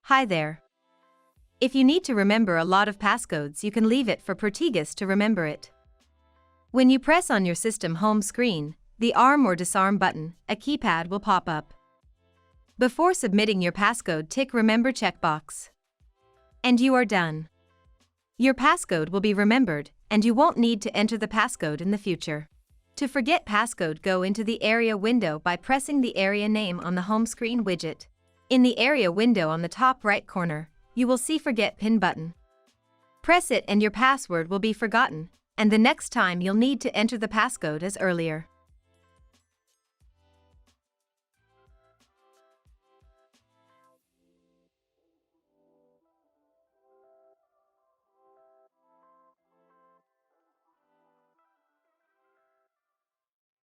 Hi there. If you need to remember a lot of passcodes, you can leave it for Protegus to remember it. When you press on your system home screen, the arm or disarm button, a keypad will pop up. Before submitting your passcode, tick Remember checkbox. And you are done. Your passcode will be remembered, and you won't need to enter the passcode in the future. To forget passcode, go into the area window by pressing the area name on the home screen widget. In the area window on the top right corner, you will see Forget PIN button. Press it and your password will be forgotten, and the next time you'll need to enter the passcode as earlier.